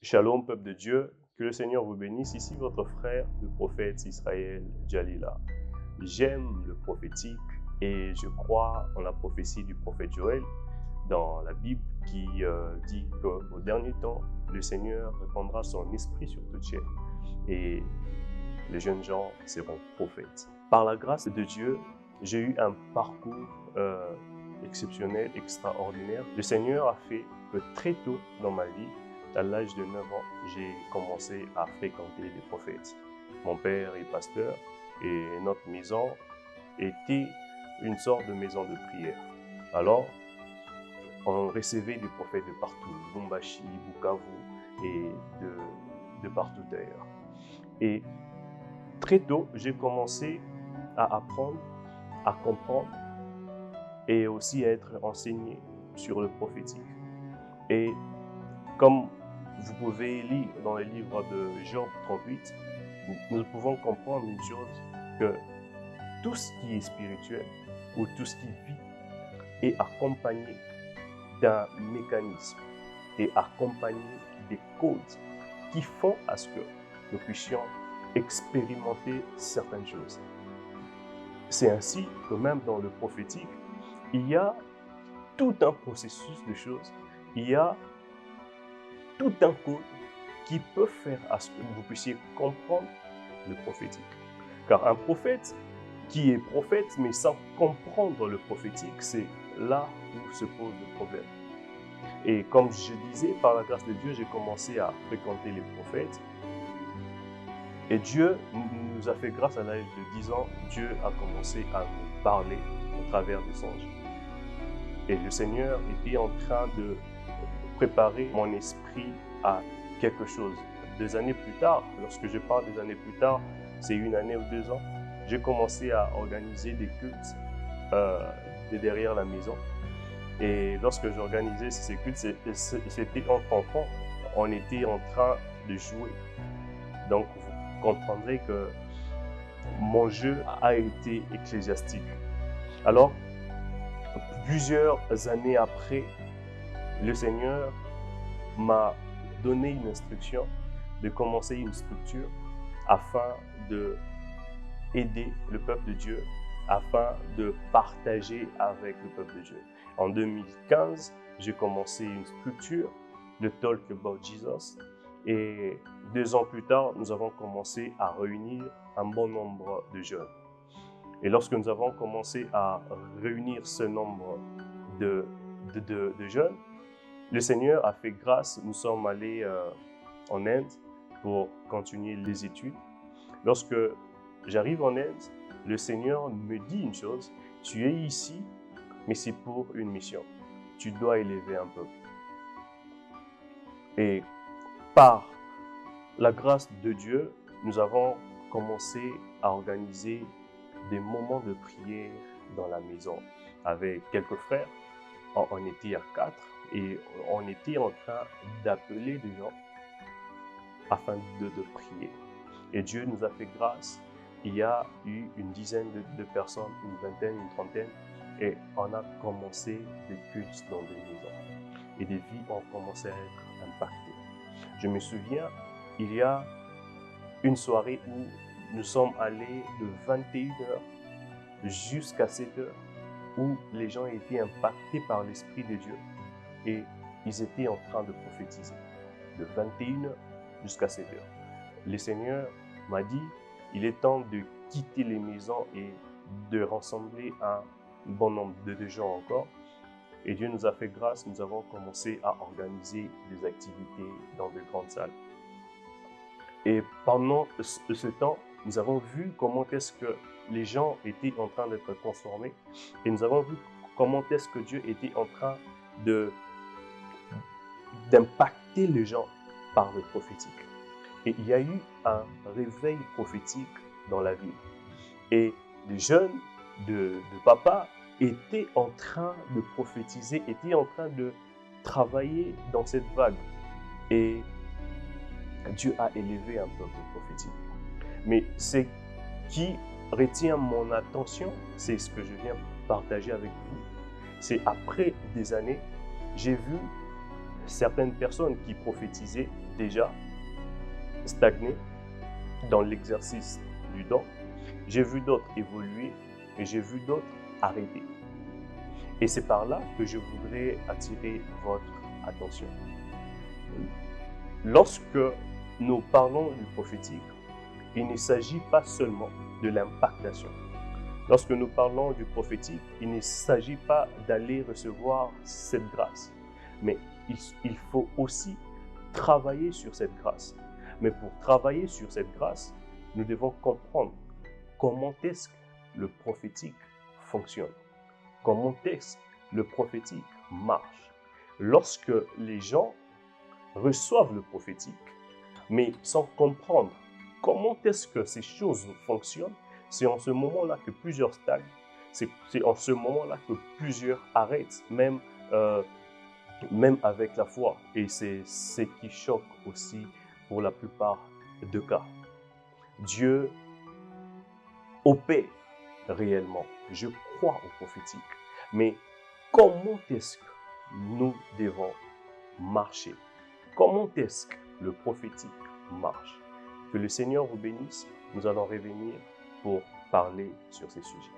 Shalom, peuple de Dieu, que le Seigneur vous bénisse. Ici votre frère, le prophète Israël Jalila. J'aime le prophétique et je crois en la prophétie du prophète Joël dans la Bible qui dit qu'au dernier temps, le Seigneur répandra son esprit sur toute chair et les jeunes gens seront prophètes. Par la grâce de Dieu, j'ai eu un parcours exceptionnel, extraordinaire. Le Seigneur a fait que très tôt dans ma vie, à l'âge de 9 ans, j'ai commencé à fréquenter des prophètes. Mon père est pasteur et notre maison était une sorte de maison de prière. Alors, on recevait des prophètes de partout, Lubumbashi, Bukavu et de partout d'ailleurs. Et très tôt, j'ai commencé à apprendre, à comprendre et aussi à être enseigné sur le prophétique. Et comme vous pouvez lire dans le livre de Job 38, nous pouvons comprendre une chose, que tout ce qui est spirituel ou tout ce qui vit est accompagné d'un mécanisme et accompagné des codes qui font à ce que nous puissions expérimenter certaines choses. C'est ainsi que même dans le prophétique, il y a tout un processus de choses, il y a tout un code qui peut faire à ce que vous puissiez comprendre le prophétique. Car un prophète qui est prophète mais sans comprendre le prophétique, c'est là où se pose le problème. Et comme je disais, par la grâce de Dieu, j'ai commencé à fréquenter les prophètes. Et Dieu nous a fait grâce à l'âge de 10 ans, Dieu a commencé à nous parler au travers des songes. Et le Seigneur était en train de préparer mon esprit à quelque chose. 2 années plus tard, lorsque je parle des années plus tard, c'est 1 année ou 2 ans, j'ai commencé à organiser des cultes de derrière la maison. Et lorsque j'organisais ces cultes, c'était entre enfants. On était en train de jouer. Donc, vous comprendrez que mon jeu a été ecclésiastique. Alors, plusieurs années après, le Seigneur m'a donné une instruction de commencer une structure afin de aider le peuple de Dieu, afin de partager avec le peuple de Dieu. En 2015, j'ai commencé une structure de Talk About Jesus et 2 ans plus tard, nous avons commencé à réunir un bon nombre de jeunes. Et lorsque nous avons commencé à réunir ce nombre de jeunes, le Seigneur a fait grâce. Nous sommes allés en Inde pour continuer les études. Lorsque j'arrive en Inde, le Seigneur me dit une chose: tu es ici, mais c'est pour une mission. Tu dois élever un peuple. Et par la grâce de Dieu, nous avons commencé à organiser des moments de prière dans la maison avec quelques frères. On était à 4 et on était en train d'appeler des gens afin de prier. Et Dieu nous a fait grâce. Il y a eu une dizaine de personnes, une vingtaine, une trentaine, et on a commencé des cultes dans des maisons. Et des vies ont commencé à être impactées. Je me souviens, il y a une soirée où nous sommes allés de 21h jusqu'à 7h, où les gens étaient impactés par l'Esprit de Dieu et ils étaient en train de prophétiser de 21h jusqu'à 7h. Le Seigneur m'a dit, il est temps de quitter les maisons et de rassembler un bon nombre de gens encore. Et Dieu nous a fait grâce, nous avons commencé à organiser des activités dans de grandes salles. Et pendant ce temps, nous avons vu comment est-ce que les gens étaient en train d'être transformés et nous avons vu comment est-ce que Dieu était en train d'impacter les gens par le prophétique. Et il y a eu un réveil prophétique dans la ville. Et les jeunes de papa étaient en train de prophétiser, étaient en train de travailler dans cette vague. Et Dieu a élevé un peuple prophétique. Mais ce qui retient mon attention, c'est ce que je viens partager avec vous. C'est après des années, j'ai vu certaines personnes qui prophétisaient déjà stagner dans l'exercice du don. J'ai vu d'autres évoluer et j'ai vu d'autres arrêter. Et c'est par là que je voudrais attirer votre attention. Lorsque nous parlons du prophétique, il ne s'agit pas seulement de l'impactation. Lorsque nous parlons du prophétique, il ne s'agit pas d'aller recevoir cette grâce, mais il faut aussi travailler sur cette grâce. Mais pour travailler sur cette grâce, nous devons comprendre comment est-ce que le prophétique fonctionne, comment est-ce que le prophétique marche. Lorsque les gens reçoivent le prophétique, mais sans comprendre comment est-ce que ces choses fonctionnent, c'est en ce moment-là que plusieurs stagnent, c'est en ce moment-là que plusieurs arrêtent, même avec la foi. Et c'est ce qui choque aussi pour la plupart des cas. Dieu opère réellement. Je crois au prophétique. Mais comment est-ce que nous devons marcher? Comment est-ce que le prophétique marche? Que le Seigneur vous bénisse. Nous allons revenir pour parler sur ces sujets.